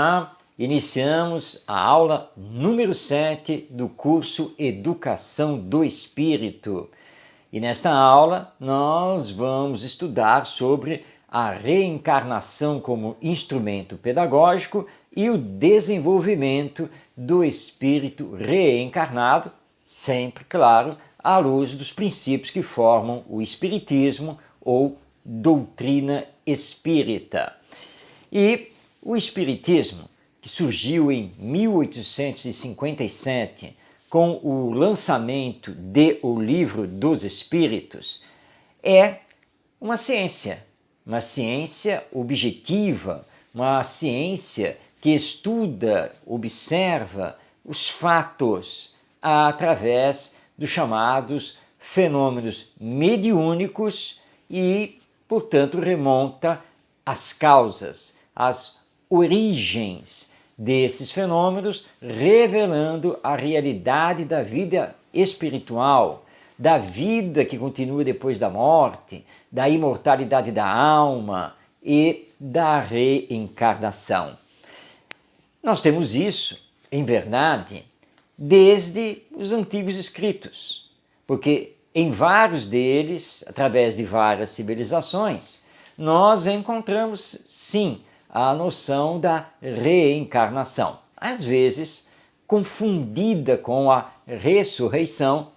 Olá, iniciamos a aula número 7 do curso Educação do Espírito. E nesta aula nós vamos estudar sobre a reencarnação como instrumento pedagógico e o desenvolvimento do espírito reencarnado, sempre, claro, à luz dos princípios que formam o espiritismo ou doutrina espírita. E o espiritismo, que surgiu em 1857 com o lançamento de O Livro dos Espíritos, é uma ciência objetiva, uma ciência que estuda, observa os fatos através dos chamados fenômenos mediúnicos e, portanto, remonta às causas, às origens desses fenômenos, revelando a realidade da vida espiritual, da vida que continua depois da morte, da imortalidade da alma e da reencarnação. Nós temos isso, em verdade, desde os antigos escritos, porque em vários deles, através de várias civilizações, nós encontramos, sim, a noção da reencarnação, às vezes confundida com a ressurreição,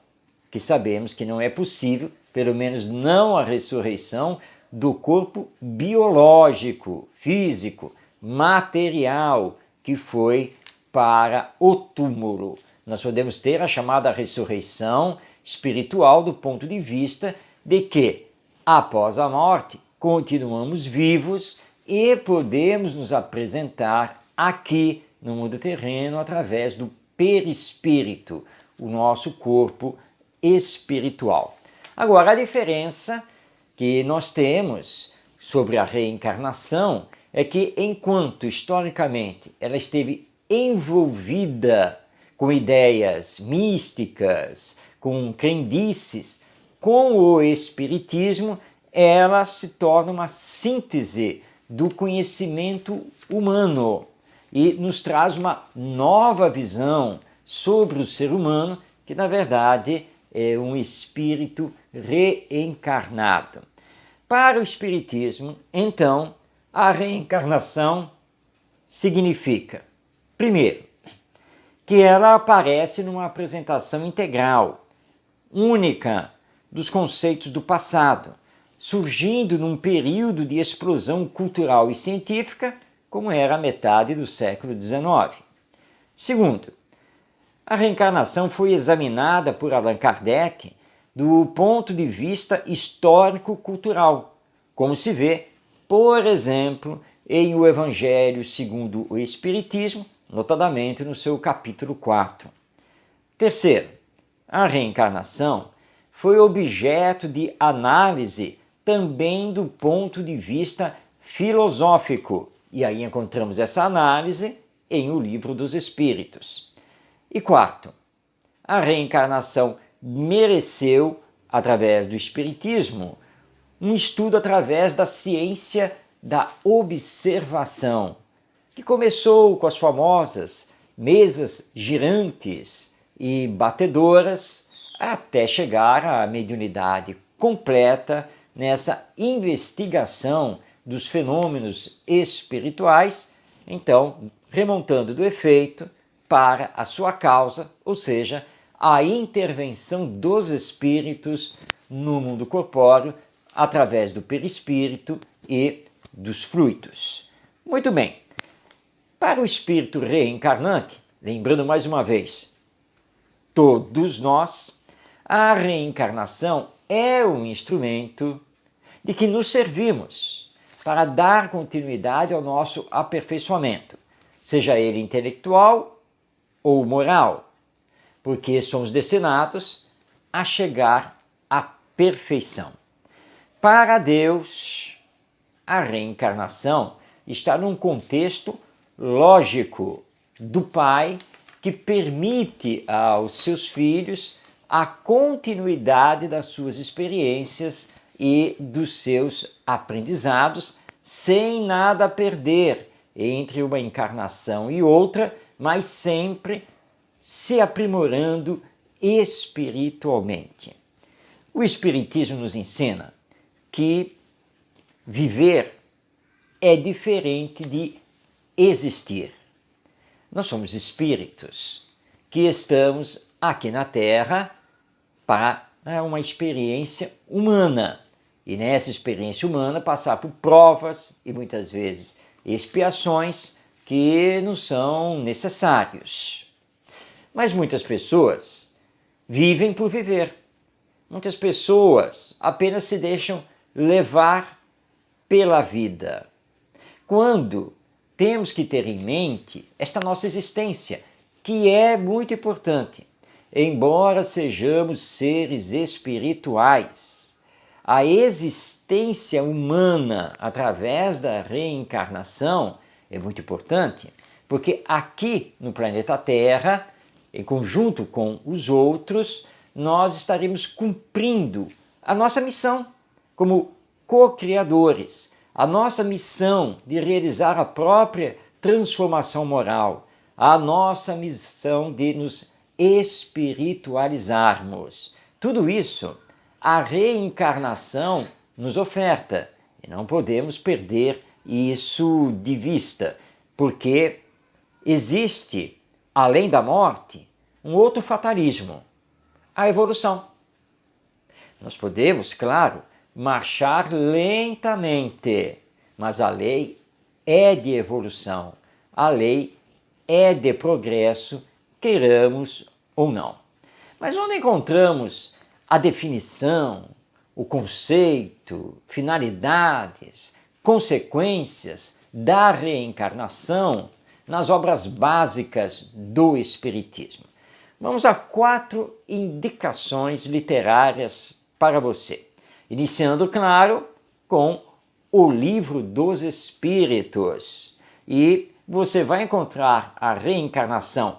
que sabemos que não é possível, pelo menos não a ressurreição do corpo biológico, físico, material, que foi para o túmulo. Nós podemos ter a chamada ressurreição espiritual do ponto de vista de que, após a morte, continuamos vivos e podemos nos apresentar aqui no mundo terreno através do perispírito, o nosso corpo espiritual. Agora, a diferença que nós temos sobre a reencarnação é que, enquanto historicamente ela esteve envolvida com ideias místicas, com crendices, com o espiritismo, ela se torna uma síntese do conhecimento humano e nos traz uma nova visão sobre o ser humano, que na verdade é um espírito reencarnado. Para o espiritismo, então, a reencarnação significa, primeiro, que ela aparece numa apresentação integral, única, dos conceitos do passado, surgindo num período de explosão cultural e científica, como era a metade do século XIX. Segundo, a reencarnação foi examinada por Allan Kardec do ponto de vista histórico-cultural, como se vê, por exemplo, em O Evangelho segundo o Espiritismo, notadamente no seu capítulo 4. Terceiro, a reencarnação foi objeto de análise também do ponto de vista filosófico. E aí encontramos essa análise em O Livro dos Espíritos. E quarto, a reencarnação mereceu, através do espiritismo, um estudo através da ciência da observação, que começou com as famosas mesas girantes e batedoras, até chegar à mediunidade completa nessa investigação dos fenômenos espirituais, então remontando do efeito para a sua causa, ou seja, a intervenção dos espíritos no mundo corpóreo através do perispírito e dos fluidos. Muito bem, para o espírito reencarnante, lembrando mais uma vez, todos nós, a reencarnação é um instrumento de que nos servimos para dar continuidade ao nosso aperfeiçoamento, seja ele intelectual ou moral, porque somos destinados a chegar à perfeição. Para Deus, a reencarnação está num contexto lógico do Pai que permite aos seus filhos a continuidade das suas experiências e dos seus aprendizados sem nada perder, entre uma encarnação e outra, mas sempre se aprimorando espiritualmente. O Espiritismo nos ensina que viver é diferente de existir. Nós somos espíritos que estamos aqui na Terra para uma experiência humana. E nessa experiência humana passar por provas e muitas vezes expiações que não são necessários. Mas muitas pessoas vivem por viver. Muitas pessoas apenas se deixam levar pela vida. Quando temos que ter em mente esta nossa existência, que é muito importante. Embora sejamos seres espirituais, a existência humana através da reencarnação é muito importante, porque aqui no planeta Terra, em conjunto com os outros, nós estaremos cumprindo a nossa missão como co-criadores, a nossa missão de realizar a própria transformação moral, a nossa missão de nos espiritualizarmos. Tudo isso a reencarnação nos oferta e não podemos perder isso de vista, porque existe, além da morte, um outro fatalismo, a evolução. Nós podemos, claro, marchar lentamente, mas a lei é de evolução, a lei é de progresso, queiramos ou não. Mas onde encontramos a definição, o conceito, finalidades, consequências da reencarnação nas obras básicas do Espiritismo? Vamos a 4 indicações literárias para você. Iniciando, claro, com o Livro dos Espíritos. E você vai encontrar a reencarnação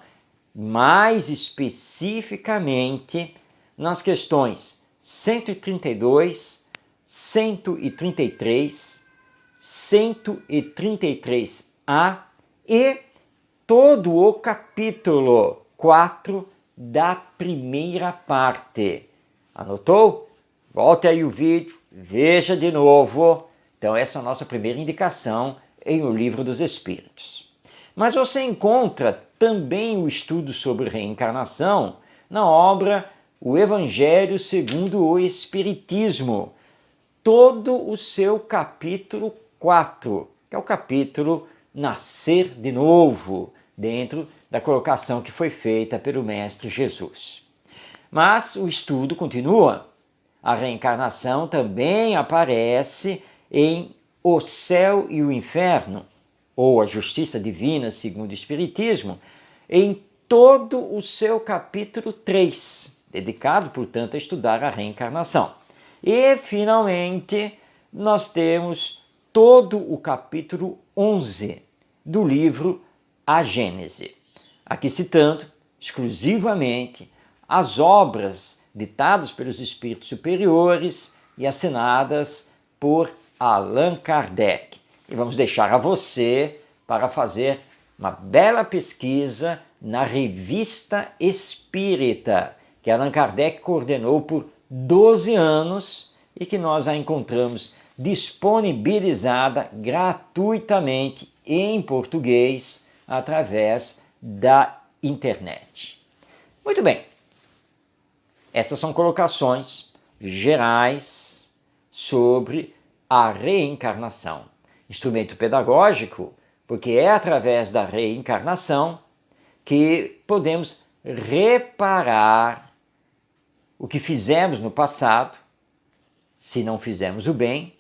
mais especificamente nas questões 132, 133, 133A e todo o capítulo 4 da primeira parte. Anotou? Volte aí o vídeo, veja de novo. Então essa é a nossa primeira indicação em O Livro dos Espíritos. Mas você encontra também o estudo sobre reencarnação na obra O Evangelho segundo o Espiritismo, todo o seu capítulo 4, que é o capítulo Nascer de Novo, dentro da colocação que foi feita pelo Mestre Jesus. Mas o estudo continua. A reencarnação também aparece em O Céu e o Inferno, ou A Justiça Divina segundo o Espiritismo, em todo o seu capítulo 3, dedicado, portanto, a estudar a reencarnação. E, finalmente, nós temos todo o capítulo 11 do livro A Gênese, aqui citando exclusivamente as obras ditadas pelos espíritos superiores e assinadas por Allan Kardec. E vamos deixar a você para fazer uma bela pesquisa na Revista Espírita, que Allan Kardec coordenou por 12 anos e que nós a encontramos disponibilizada gratuitamente em português através da internet. Muito bem, essas são colocações gerais sobre a reencarnação. Instrumento pedagógico, porque é através da reencarnação que podemos reparar o que fizemos no passado, se não fizemos o bem,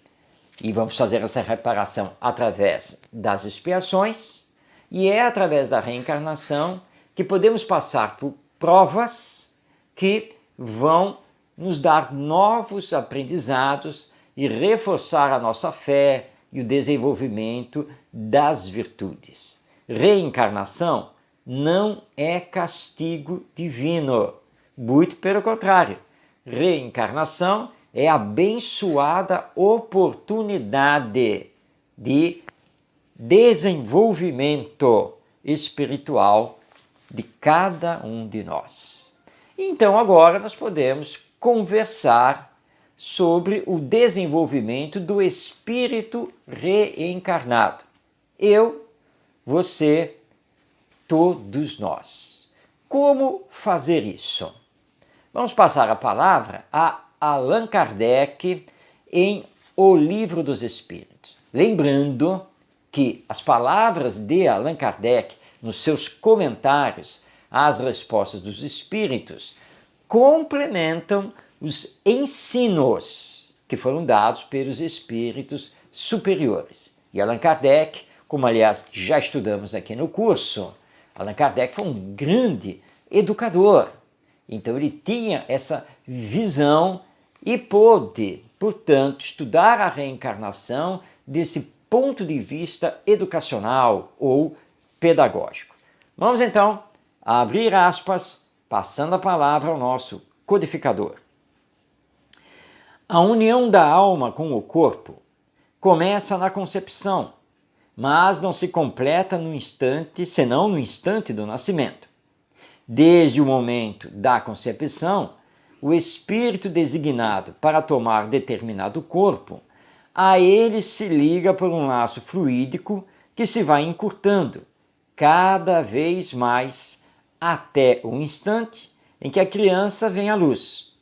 e vamos fazer essa reparação através das expiações, e é através da reencarnação que podemos passar por provas que vão nos dar novos aprendizados e reforçar a nossa fé e o desenvolvimento das virtudes. Reencarnação não é castigo divino, muito pelo contrário. Reencarnação é a abençoada oportunidade de desenvolvimento espiritual de cada um de nós. Então agora nós podemos conversar sobre o desenvolvimento do espírito reencarnado. Eu, você, todos nós. Como fazer isso? Vamos passar a palavra a Allan Kardec em O Livro dos Espíritos. Lembrando que as palavras de Allan Kardec nos seus comentários às respostas dos espíritos complementam os ensinos que foram dados pelos espíritos superiores. E Allan Kardec, como aliás já estudamos aqui no curso, Allan Kardec foi um grande educador. Então ele tinha essa visão e pôde, portanto, estudar a reencarnação desse ponto de vista educacional ou pedagógico. Vamos então abrir aspas, passando a palavra ao nosso codificador. A união da alma com o corpo começa na concepção, mas não se completa no instante, senão no instante do nascimento. Desde o momento da concepção, o espírito designado para tomar determinado corpo, a ele se liga por um laço fluídico que se vai encurtando cada vez mais até o instante em que a criança vem à luz.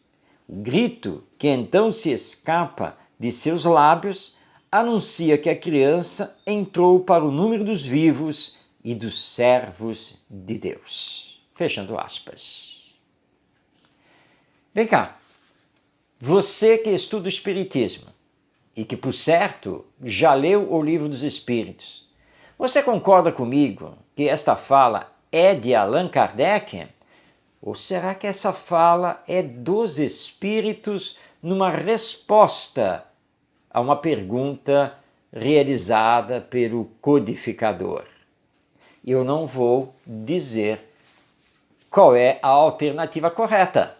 O grito que então se escapa de seus lábios anuncia que a criança entrou para o número dos vivos e dos servos de Deus. Fechando aspas. Vem cá, você que estuda o Espiritismo e que, por certo, já leu o Livro dos Espíritos, você concorda comigo que esta fala é de Allan Kardec? Ou será que essa fala é dos Espíritos numa resposta a uma pergunta realizada pelo codificador? Eu não vou dizer qual é a alternativa correta.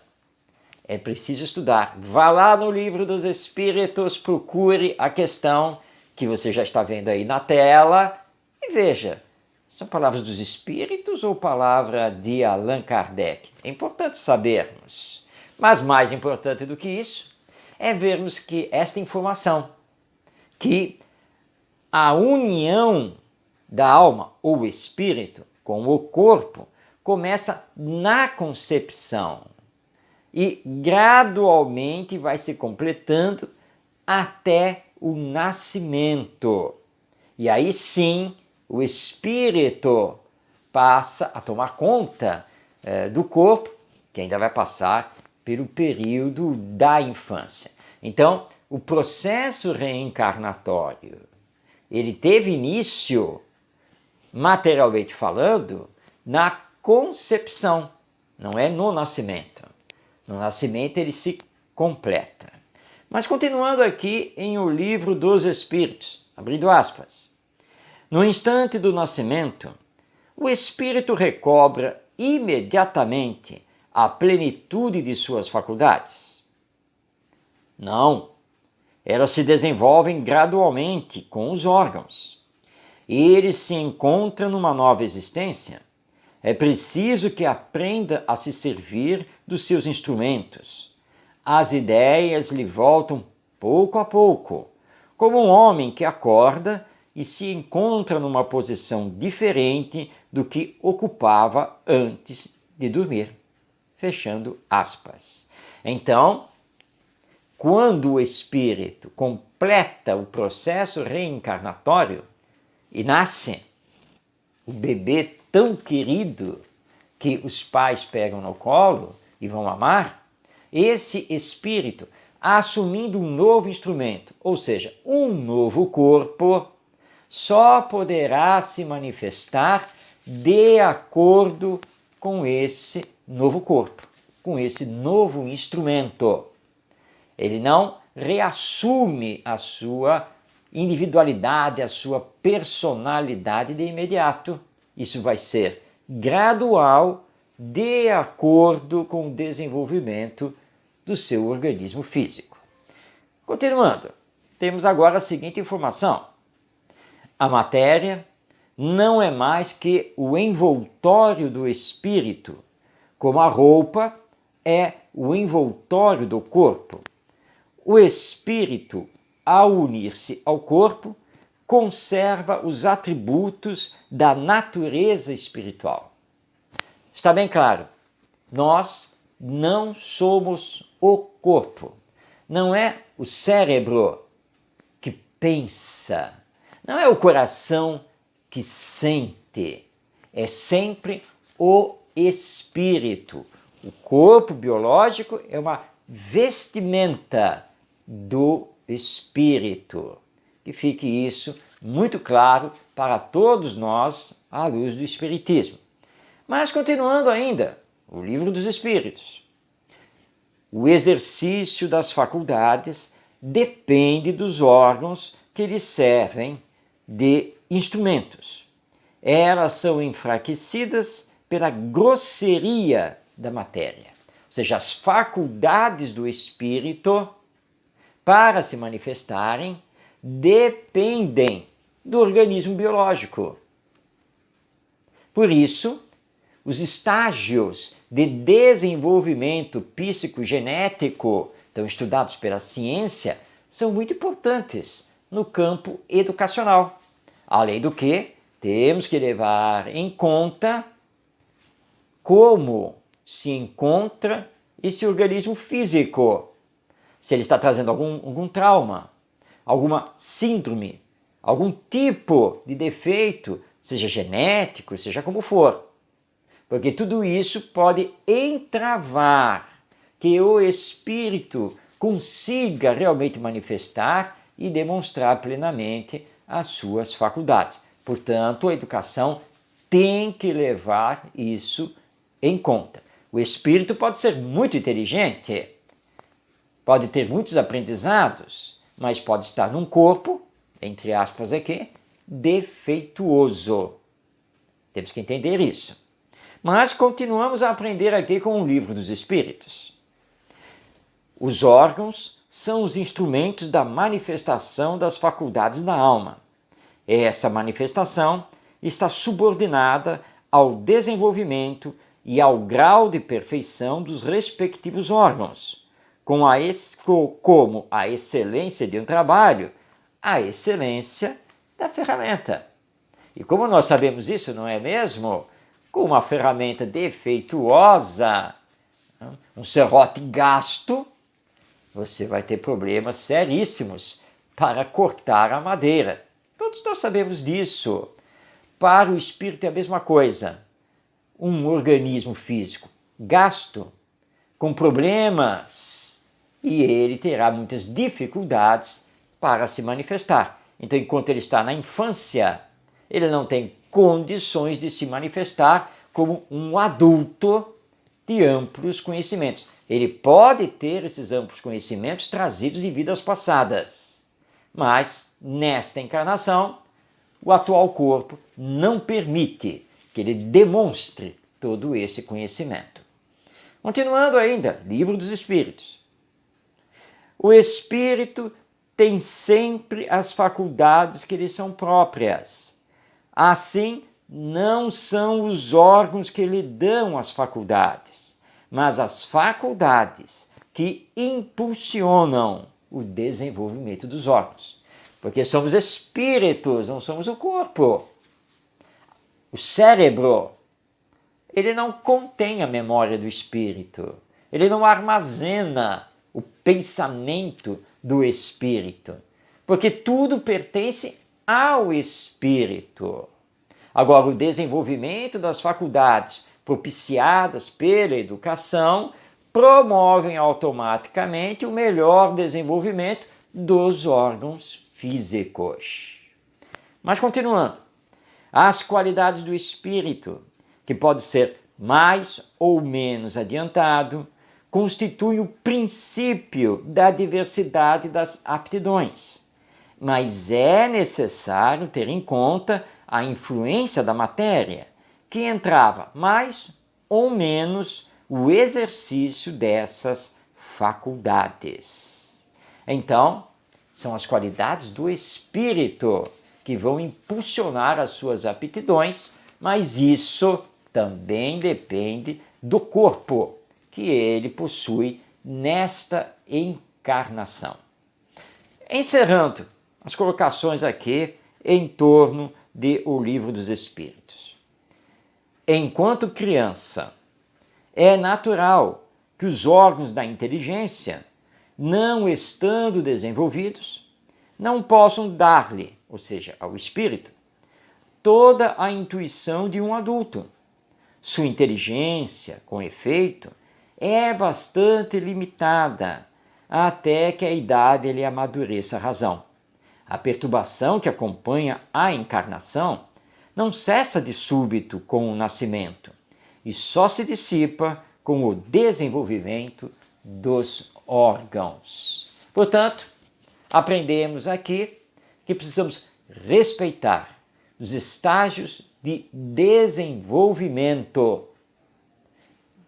É preciso estudar. Vá lá no Livro dos Espíritos, procure a questão que você já está vendo aí na tela e veja, são palavras dos Espíritos ou palavra de Allan Kardec? É importante sabermos. Mas mais importante do que isso é vermos que esta informação, que a união da alma ou espírito com o corpo começa na concepção e gradualmente vai se completando até o nascimento. E aí sim o espírito passa a tomar conta do corpo, que ainda vai passar pelo período da infância. Então, o processo reencarnatório, ele teve início, materialmente falando, na concepção, não é no nascimento. No nascimento ele se completa. Mas continuando aqui em O Livro dos Espíritos, abrindo aspas. No instante do nascimento, o espírito recobra imediatamente a plenitude de suas faculdades? Não, elas se desenvolvem gradualmente com os órgãos. Ele se encontra numa nova existência. É preciso que aprenda a se servir dos seus instrumentos. As ideias lhe voltam pouco a pouco, como um homem que acorda e se encontra numa posição diferente do que ocupava antes de dormir. Fechando aspas. Então, quando o espírito completa o processo reencarnatório e nasce, o bebê tão querido que os pais pegam no colo e vão amar, esse espírito, assumindo um novo instrumento, ou seja, um novo corpo, só poderá se manifestar de acordo com esse novo corpo, com esse novo instrumento. Ele não reassume a sua individualidade, a sua personalidade de imediato. Isso vai ser gradual, de acordo com o desenvolvimento do seu organismo físico. Continuando, temos agora a seguinte informação. A matéria não é mais que o envoltório do espírito, como a roupa é o envoltório do corpo. O espírito, ao unir-se ao corpo, conserva os atributos da natureza espiritual. Está bem claro, nós não somos o corpo. Não é o cérebro que pensa, não é o coração que sente, é sempre o espírito. O corpo biológico é uma vestimenta do espírito. Que fique isso muito claro para todos nós à luz do Espiritismo. Mas continuando ainda, o Livro dos Espíritos. O exercício das faculdades depende dos órgãos que lhes servem de instrumentos. Elas são enfraquecidas pela grosseria da matéria. Ou seja, as faculdades do espírito, para se manifestarem, dependem do organismo biológico. Por isso, os estágios de desenvolvimento psicogenético, então estudados pela ciência, são muito importantes no campo educacional. Além do que, temos que levar em conta como se encontra esse organismo físico. Se ele está trazendo algum trauma, alguma síndrome, algum tipo de defeito, seja genético, seja como for. Porque tudo isso pode entravar que o espírito consiga realmente manifestar e demonstrar plenamente as suas faculdades. Portanto, a educação tem que levar isso em conta. O espírito pode ser muito inteligente, pode ter muitos aprendizados, mas pode estar num corpo, entre aspas aqui, defeituoso. Temos que entender isso. Mas continuamos a aprender aqui com o Livro dos Espíritos. Os órgãos são os instrumentos da manifestação das faculdades da alma. Essa manifestação está subordinada ao desenvolvimento e ao grau de perfeição dos respectivos órgãos, como a excelência de um trabalho, a excelência da ferramenta. E como nós sabemos isso, não é mesmo? Com uma ferramenta defeituosa, um serrote gasto, você vai ter problemas seríssimos para cortar a madeira. Todos nós sabemos disso. Para o espírito é a mesma coisa. Um organismo físico gasto, com problemas, e ele terá muitas dificuldades para se manifestar. Então, enquanto ele está na infância, ele não tem condições de se manifestar como um adulto de amplos conhecimentos. Ele pode ter esses amplos conhecimentos trazidos de vidas passadas, mas nesta encarnação, o atual corpo não permite que ele demonstre todo esse conhecimento. Continuando ainda, Livro dos Espíritos. O espírito tem sempre as faculdades que lhe são próprias. Assim, não são os órgãos que lhe dão as faculdades, mas as faculdades que impulsionam o desenvolvimento dos órgãos. Porque somos espíritos, não somos o corpo. O cérebro, ele não contém a memória do espírito, ele não armazena o pensamento do espírito, porque tudo pertence ao espírito. Agora, o desenvolvimento das faculdades propiciadas pela educação promovem automaticamente o melhor desenvolvimento dos órgãos físicos. Mas continuando, as qualidades do espírito, que pode ser mais ou menos adiantado, constituem o princípio da diversidade das aptidões. Mas é necessário ter em conta a influência da matéria, que entrava mais ou menos o exercício dessas faculdades. Então, são as qualidades do espírito que que vão impulsionar as suas aptidões, mas isso também depende do corpo que ele possui nesta encarnação. Encerrando as colocações aqui em torno de O Livro dos Espíritos. Enquanto criança, é natural que os órgãos da inteligência, não estando desenvolvidos, não possam dar-lhe, ou seja, ao espírito, toda a intuição de um adulto. Sua inteligência, com efeito, é bastante limitada, até que a idade lhe amadureça a razão. A perturbação que acompanha a encarnação não cessa de súbito com o nascimento e só se dissipa com o desenvolvimento dos órgãos. Portanto, aprendemos aqui que precisamos respeitar os estágios de desenvolvimento.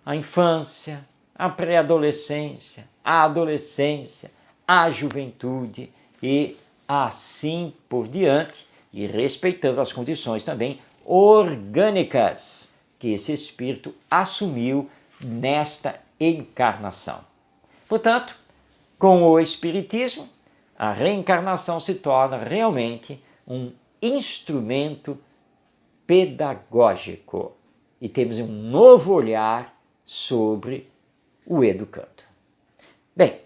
A infância, a pré-adolescência, a adolescência, a juventude e assim por diante, e respeitando as condições também orgânicas que esse espírito assumiu nesta encarnação. Portanto, com o espiritismo, a reencarnação se torna realmente um instrumento pedagógico e temos um novo olhar sobre o educando. Bem,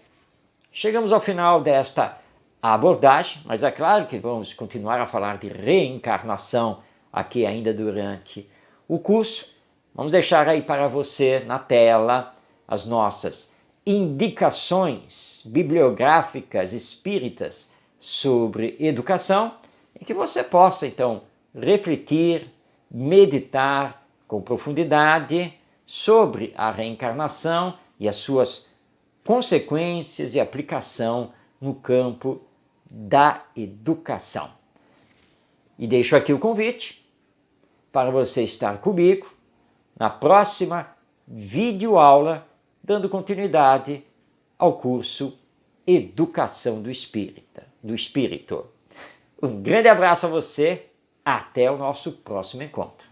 chegamos ao final desta abordagem, mas é claro que vamos continuar a falar de reencarnação aqui ainda durante o curso. Vamos deixar aí para você na tela as nossas indicações bibliográficas espíritas sobre educação, e que você possa então refletir, meditar com profundidade sobre a reencarnação e as suas consequências e aplicação no campo da educação. E deixo aqui o convite para você estar comigo na próxima videoaula, dando continuidade ao curso Educação do Espírito. Um grande abraço a você, até o nosso próximo encontro.